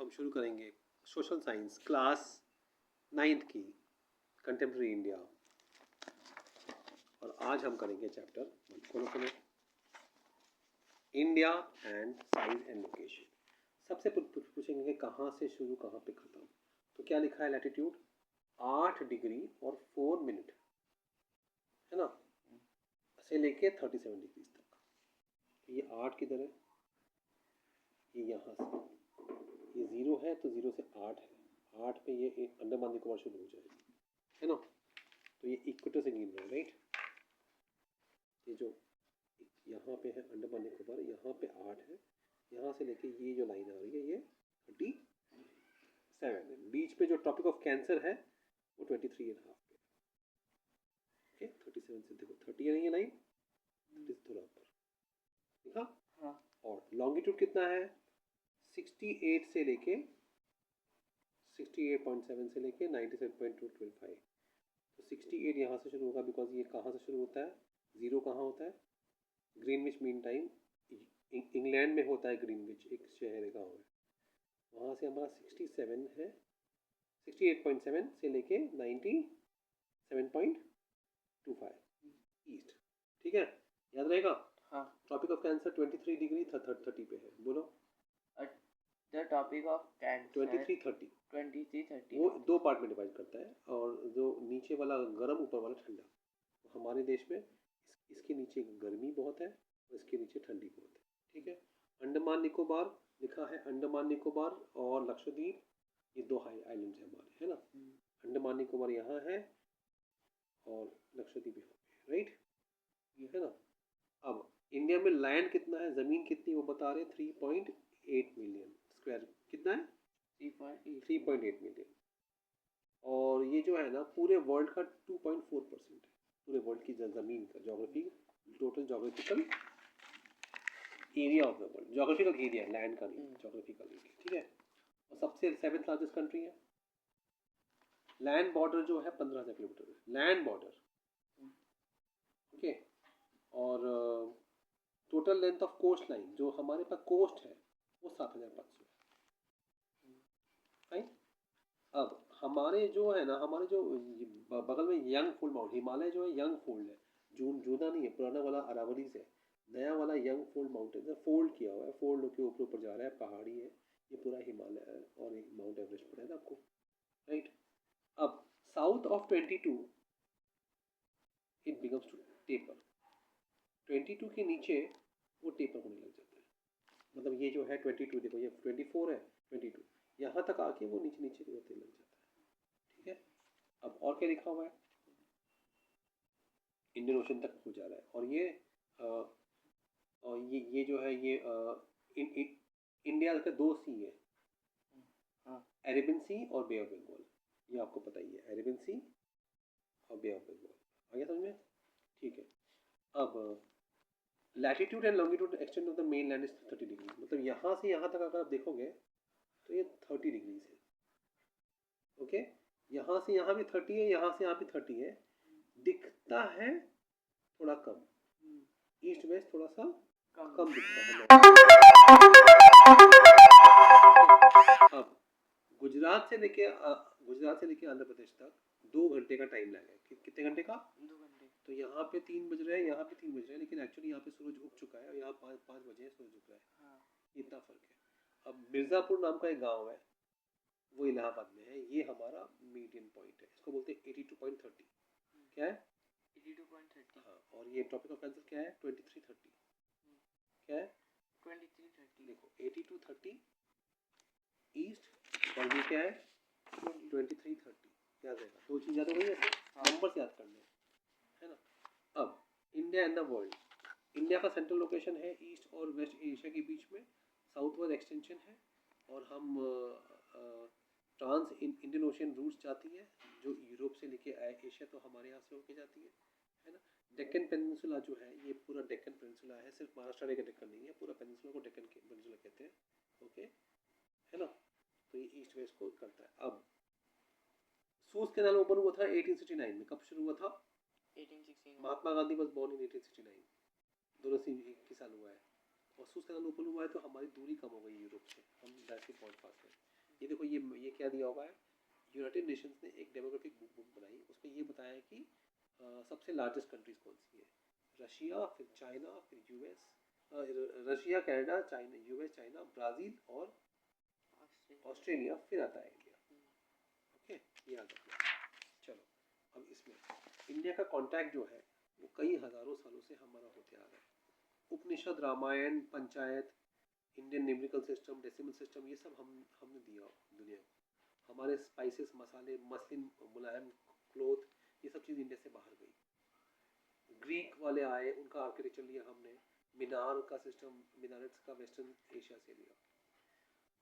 हम शुरू करेंगे सोशल साइंस क्लास 9th की कंटेम्प्रेरी इंडिया। और आज हम करेंगे चैप्टर खोलो India and size and location. सबसे पूछेंगे कि कहाँ से शुरू कहाँ पे खत्म। तो क्या लिखा है, लैटिट्यूड 8 डिग्री और 4 मिनट है ना, से लेके 37 डिग्री तक। ये 8 किधर है, ये यहाँ से, ये 0 है तो 0 से 8 है, 8 पे ये अंडमान निकोबार शुरू हो जाएगी है ना। तो ये इक्वेटर से गिन रहा है, राइट। ये जो यहाँ पे है अंडमान निकोबार, यहाँ पे 8 है, यहाँ से लेके ये जो लाइन आ रही है ये 37 है। बीच पे जो ट्रॉपिक ऑफ कैंसर है वो 23.5 पे। ओके 37 से देखो 30 है, ये लाइन 30 थोड़ा ऊपर देखा। हाँ। और लॉन्गिट्यूड कितना है, 68 से लेके 68.7 से लेके 97.225। तो 68 यहाँ से शुरू होगा, बिकॉज ये कहाँ से शुरू होता है, 0 कहाँ होता है, ग्रीनविच मीन टाइम इंग्लैंड में होता है। ग्रीनविच एक शहर गाँव है, वहाँ से हमारा 67 है, 68.7 से लेके 97.25 ईस्ट, ठीक है, याद रहेगा। हाँ। टॉपिक ऑफ कैंसर 23 डिग्री 30 पे है, बोलो। The topic of cancer 2330 वो 2 पार्ट में डिवाइड करता है, और जो नीचे वाला गर्म ऊपर वाला ठंडा। तो हमारे देश में इसके नीचे गर्मी बहुत है और इसके नीचे ठंडी बहुत है, ठीक है। अंडमान निकोबार लिखा है, अंडमान निकोबार और लक्षद्वीप, ये 2 आइलैंड्स है हमारे, है ना। अंडमान निकोबार यहाँ है और लक्षद्वीप यहाँ पे, राइट, ये है ना। अब इंडिया में लैंड कितना है, जमीन कितनी, वो बता रहे 3.8 मिलियन स्क्वायर, कितना है 3.8 मिलियन। और ये जो है ना पूरे वर्ल्ड का 2.4% है, पूरे वर्ल्ड की जमीन का geography, total geographical area of the world, geographical area, land का नहीं, जोग्राफिकल एरिया, ठीक है। और सबसे 7th लार्जेस्ट कंट्री है। लैंड बॉर्डर जो है 15,000 किलोमीटर है, लैंड बॉर्डर, ओके। और total length of coast line जो हमारे पास कोस्ट है वो 7,500 है। अब हमारे जो है ना, हमारे जो बगल में यंग फोल्ड माउंट, हिमालय जो है यंग फोल्ड है, जूना नहीं है, पुराना वाला अरावली से, नया वाला यंग फोल्ड माउंटेन है, फोल्ड किया हुआ है, फोल्ड के ऊपर ऊपर जा रहा है, पहाड़ी है, ये पूरा हिमालय है, और एक माउंट एवरेस्ट पड़ा है आपको, राइट। अब south of 22 it becomes to taper, 22 के नीचे वो टेपर होने लग जाता है, मतलब ये जो है 22 देखो, ये 24 है, 22 यहाँ तक आके वो नीचे नीचे होते लग जाता है, ठीक है। अब और क्या लिखा हुआ है, इंडियन ओशन तक हो जा रहा है, और ये जो है ये इंडिया का 2 सी है, अरेबियन सी और बे ऑफ बंगाल, ये आपको पता ही है, अरेबियन सी और बे ऑफ बंगाल, आ गया समझ में, ठीक है। अब latitude and longitude extend of the main land is 30 degree, मतलब यहाँ से यहाँ तक अगर आप देखोगे तो ये 30 डिग्री है, ओके। यहाँ से यहाँ भी 30 है, यहाँ से यहाँ भी 30 है, दिखता है थोड़ा कम, ईस्ट वेस्ट थोड़ा सा कम दिखता है। अब गुजरात से लेके आंध्र प्रदेश तक 2 घंटे का टाइम लगेगा, कितने घंटे का, 2 घंटे। तो यहाँ पे 3 बज रहे हैं, यहाँ पे 3 बज रहे हैं, लेकिन एक्चुअली यहाँ पे सूरज उग चुका है और यहाँ 5 बजे सूरज उग रहा है, हाँ। इतना फर्क है। अब मिर्जापुर नाम का एक गांव है, वो इलाहाबाद में है, ये हमारा मीडियन पॉइंट है, इसको बोलते हैं 82.30, क्या है 82.30, हाँ। और ये टॉपिक ऑफ आंसर क्या है 2330, क्या है 2330, देखो 8230 ईस्ट, और ये क्या है 2330, याद रहेगा, 2 चीज़ याद हो गई है, नंबर्स याद करने है ना। अब India and the world, India का सेंट्रल लोकेशन है ईस्ट और वेस्ट एशिया के बीच में, साउथवर्ड एक्सटेंशन है, और हम ट्रांस इंडियन ओशियन रूट्स जाती है जो यूरोप से लेके एशिया तो हमारे यहाँ से होके जाती है ना। डेक्कन पेनिनसुला जो है ये पूरा डेक्कन पेनिनसुला है, सिर्फ महाराष्ट्र का डेक्कन नहीं है, पूरा पेनिनसुला को डेक्कन पेनिनसुला कहते हैं, ओके है ना। तो ये ईस्ट वेस्ट को करता है। अब सूज कैनाल ओपन हुआ था 1869 में, कब शुरू हुआ था 1869, Mahatma Gandhi was born in 1869, दोनों से एक ही साल हुआ है। और सूज कैनाल ओपन हुआ है तो हमारी दूरी कम हो गई यूरोप से, हम डायरेक्टली पहुंच पाते हैं। ये देखो, ये क्या दिया हुआ है, यूनाइटेड नेशंस ने एक डेमोग्राफिक बुक बनाई, उसमें ये बताया कि सबसे लार्जेस्ट कंट्रीज कौन सी है। रशिया, फिर चाइना, फिर US, Russia, Canada, China, US, China, Brazil और ऑस्ट्रेलिया, फिर आता है इंडिया। ओके, ये याद रखना। चलो, अब इसमें इंडिया का कॉन्टैक्ट जो है वो कई हज़ारों सालों से हमारा होते आ रहा है। Upanishad, Ramayana, panchayat, Indian numerical system, decimal system, ये सब हमने दिया दुनिया को। हमारे स्पाइसेस, मसाले, मसलिन, मुलायम क्लोथ, ये सब चीज़ इंडिया से बाहर गई। ग्रीक वाले आए, उनका आर्किटेक्चर लिया हमने, मीनार का सिस्टम, मीनारेट्स का वेस्टर्न एशिया से लिया।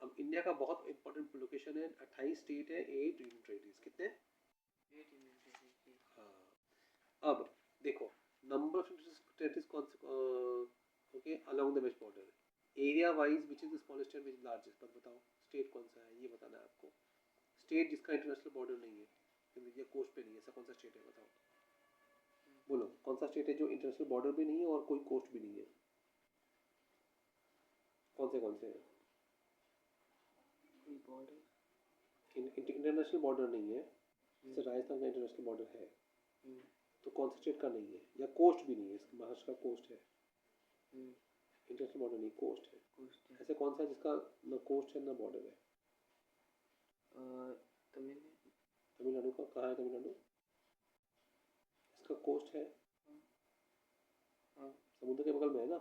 अब इंडिया का बहुत इंपॉर्टेंट लोकेशन है, 28 स्टेट है, 8 यूनियन टेरिटरीज। कितने? 8 यूनियन टेरिटरीज। हाँ, अब देखो नंबर ऑफ टेरिटरीज कौन से, okay, along the west border, area wise which is the smallest and which is largest, बस बताओ स्टेट कौन सा है, ये बताना है आपको। स्टेट जिसका इंटरनेशनल बॉर्डर नहीं है, ये कोस्ट पे नहीं है, ऐसा कौन सा स्टेट है, बताओ। बोलो कौन सा स्टेट है जो इंटरनेशनल बॉर्डर भी नहीं है और कोई कोस्ट भी नहीं है? कौन से हैं? इंटरनेशनल बॉर्डर नहीं है, जैसे राजस्थान का इंटरनेशनल बॉर्डर है, तो कौन से स्टेट का नहीं है, या कोस्ट भी नहीं है? महाराष्ट्र का कोस्ट है, इंटरनेशनल बॉर्डर नहीं, कोस्ट है। ऐसे कौन सा जिसका ना कोस्ट है ना बॉर्डर है? तमिलनाडु का, कहाँ है तमिलनाडु? इसका कोस्ट है, समुद्र के बगल में है ना।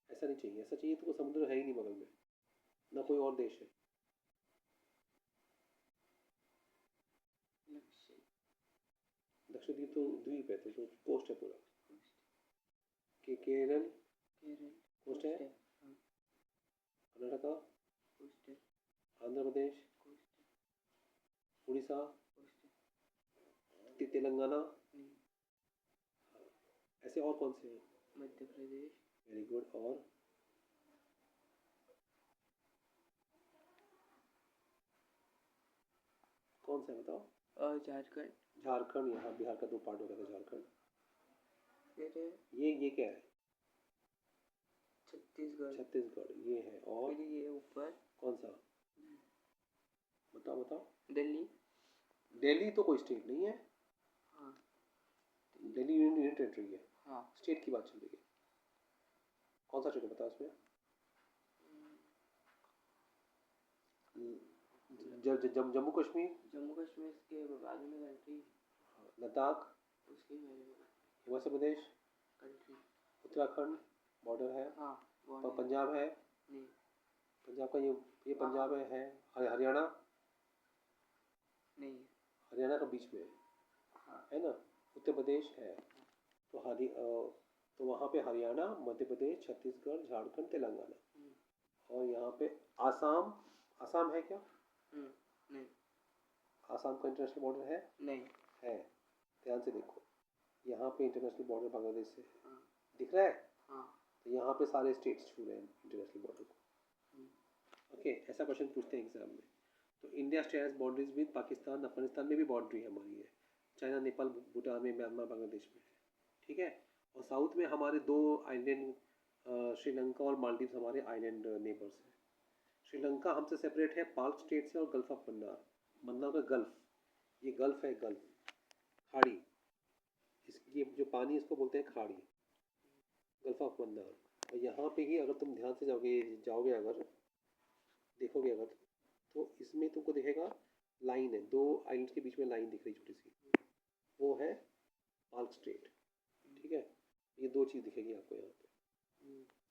ऐसा नहीं चाहिए, ऐसा चाहिए तो समुद्र है ही नहीं बगल में, ना कोई और देश है। लक्षद्वीप तो द्वीप है, तो कोस्ट है पूरा। केरल कोस्ट है, कर्नाटका, आंध्र प्रदेश, उड़ीसा, तेलंगाना, ऐसे और कौन से हैं? मध्य प्रदेश। Very good. और कौन सा है बताओ? झारखंड, यहाँ बिहार का 2 पार्ट हो गया था झारखंड। ये क्या है? छत्तीसगढ़ ये है। और फिर ये ऊपर कौन सा, बताओ? दिल्ली तो कोई स्टेट नहीं है। हाँ, दिल्ली यूनियन टेरिटरी है। हाँ, स्टेट की बात चल रही है, कौन सा स्टेट है बताओ इसमें? जम्मू कश्मीर के बाजू में कंट्री, लद्दाख, उसके बारे में हिमाचल प्रदेश, कंट्री, उत्तराखंड बॉर्डर है। हाँ, पंजाब है, नहीं, पंजाब का ये पंजाब है। हरियाणा नहीं, हरियाणा का बीच में है, हाँ, है ना। उत्तर प्रदेश है, तो वहाँ पे हरियाणा, मध्य प्रदेश, छत्तीसगढ़, झारखंड, तेलंगाना, और यहाँ पे आसाम है क्या? नहीं, आसाम का इंटरनेशनल बॉर्डर है? नहीं है। ध्यान से देखो, यहाँ पे इंटरनेशनल बॉर्डर बांग्लादेश से है, हाँ, दिख रहा है? हाँ, तो यहाँ पे सारे स्टेट्स छू रहे हैं इंटरनेशनल बॉर्डर को। ओके, ऐसा क्वेश्चन पूछते हैं एग्जाम में। तो India shares boundaries with Pakistan, Afghanistan में भी बाउंड्री हमारी है, चाइना, नेपाल, भूटान में, म्यांमार, बांग्लादेश में है, ठीक है। और साउथ में हमारे 2 आइलैंड, श्रीलंका और मालदीव हमारे आइलैंड नेबर्स हैं। श्रीलंका हमसे सेपरेट है पाल्क स्टेट से और गल्फ ऑफ मन्नार का गल्फ, ये गल्फ है, गल्फ खाड़ी, ये जो पानी इसको बोलते हैं खाड़ी, गल्फ ऑफ मन्नार। और यहाँ पे ही अगर तुम ध्यान से जाओगे अगर देखोगे अगर, तो इसमें तुमको दिखेगा लाइन है, 2 आइलैंड्स के बीच में लाइन दिख रही छोटी सी, वो है पाल्क स्ट्रेट, ठीक है। ये 2 चीज़ दिखेगी आपको यहाँ पे,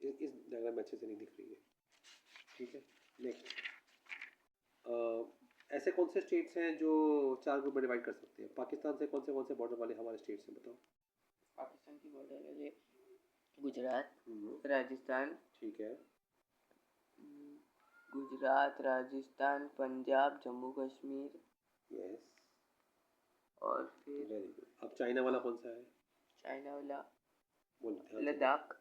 इस डायग्राम में अच्छे से नहीं दिख रही है, ठीक है। नेक्स्ट, ऐसे कौन से स्टेट्स हैं जो 4 ग्रुप में डिवाइड कर सकते हैं? पाकिस्तान से कौन से बॉर्डर वाले हमारे स्टेट्स हैं, बताओ। पाकिस्तान की बॉर्डर है गुजरात, राजस्थान, ठीक है, गुजरात, राजस्थान, पंजाब, जम्मू कश्मीर, यस, और फिर वेरी गुड। अब चाइना वाला कौन सा है? चाइना वाला बोल, लद्दाख,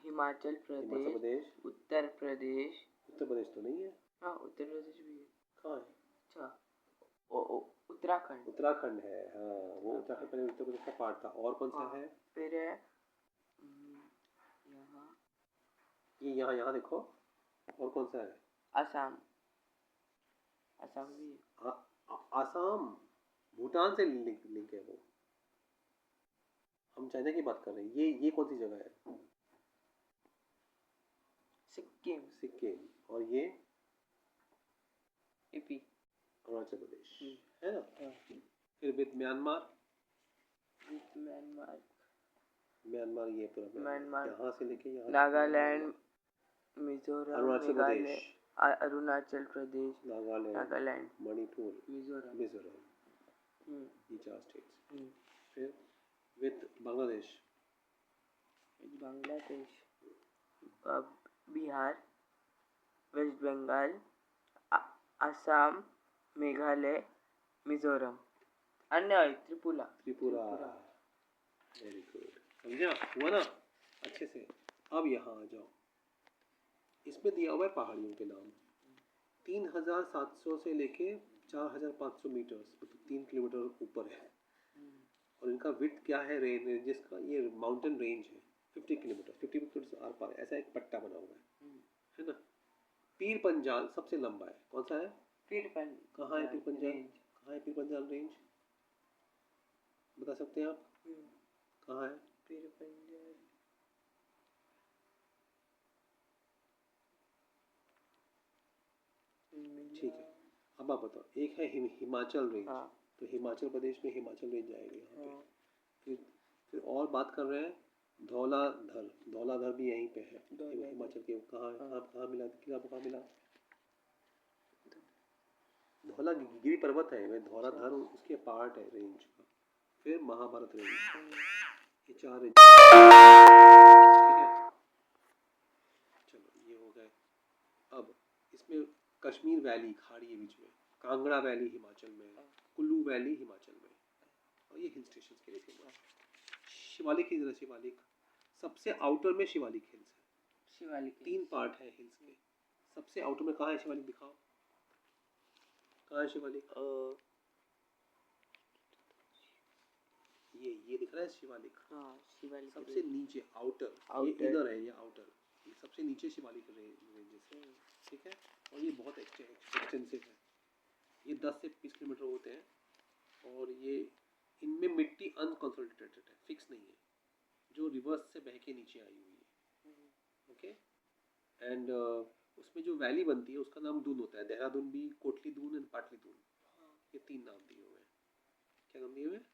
हिमाचल हिमाचल प्रदेश, प्रदेश, उत्तर प्रदेश। उत्तर प्रदेश तो नहीं है। हाँ, उत्तर प्रदेश भी है। कहाँ है? अच्छा, उत्तराखंड है, हाँ, वो उत्तराखंड पहले उत्तर प्रदेश का पार्ट था। और कौन सा है? फिर है यहाँ देखो, और कौन सा है? असम असम भी है। आसाम भूटान से लिंक है वो। हम चाइना की बात कर रहे हैं। ये कौन सी जगह है? सिक्किम सिक्किम। और ये यूपी अरुणाचल प्रदेश है ना। हाँ। फिर विद म्यांमार म्यांमार म्यांमार ये पूरा म्यांमार यहाँ से लेके यहाँ नागालैंड मिजोरम अरुणाचल मेघालय प्रदेश अरुणाचल प्रदेश नागालैंड मणिपुर मिजोरम ये 4 स्टेट्स। फिर विद बांग्लादेश बांग्लादेश बिहार वेस्ट बंगाल असम मेघालय मिजोरम अन्य त्रिपुरा। Very good. समझा हुआ ना अच्छे से। अब यहाँ आ जाओ। इसमें दिया हुआ है पहाड़ियों के नाम। 3700 से लेके 4500 मीटर मतलब 3 किलोमीटर ऊपर है। और इनका विड्थ क्या है रेंजेस का? ये माउंटेन रेंज है 50 किलोमीटर आर पार ऐसा एक पट्टा बना हुआ है ना। पीर पंजाल सबसे लंबा है। कौन सा है? कहाँ है पीर पंजाल? कहाँ है पीर पंजाल रेंज? बता सकते हैं आप? कहाँ है पीर पंजाल? ठीक है। अब आप बताओ। एक है हिमाचल रेंज। तो हिमाचल प्रदेश में हिमाचल रेंज आएगी यहाँ पे। फिर और बात कर रहे हैं धौलाधर भी यहीं पे है हिमाचल के। कहाँ मिला? कहाँ मिला? धौलागिरी पर्वत है वह धौलाधर उसके पार्ट है रेंज का। फिर महाभारत रेंज। ये 4 रेंज ठीक है। चलो ये हो गए। अब इसमें कश्मीर वैली खाड़ी है बीच में। कांगड़ा वैली हिमाचल में। कुल्लू वैली हिमाचल में। और ये हिल स्टेशन के लिए फेमस। शिवालिक हिल्स। शिवालिक सबसे आउटर में शिवालिक हिल्स है। शिवालिक 3 पार्ट है हिल्स के। सबसे आउटर में कहाँ है शिवालिक? दिखाओ कहाँ है शिवालिक? ये दिख रहा है शिवालिक। शिवालिक सबसे नीचे आउटर ये इधर है। ये आउटर सबसे नीचे शिवालिक रेंजेस है। ठीक है। और ये बहुत एक्सटेंसिव है। ये 10 से 20 किलोमीटर होते हैं। और ये इनमें मिट्टी अनकंसोलिडेटेड है फिक्स नहीं है जो रिवर्स से बह के नीचे आई हुई है। ओके। एंड उसमें जो वैली बनती है उसका नाम दून होता है। देहरादून भी कोटली दून एंड पाटली दून ये 3 नाम दिए हुए हैं। क्या नाम दिए हुए हैं?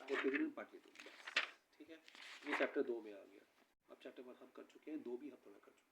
कोटली दून पाटली दून। ठीक है। ये चैप्टर 2 में आ गया। अब चैप्टर 1 हम कर चुके हैं। 2 भी हम पूरा कर चुके हैं।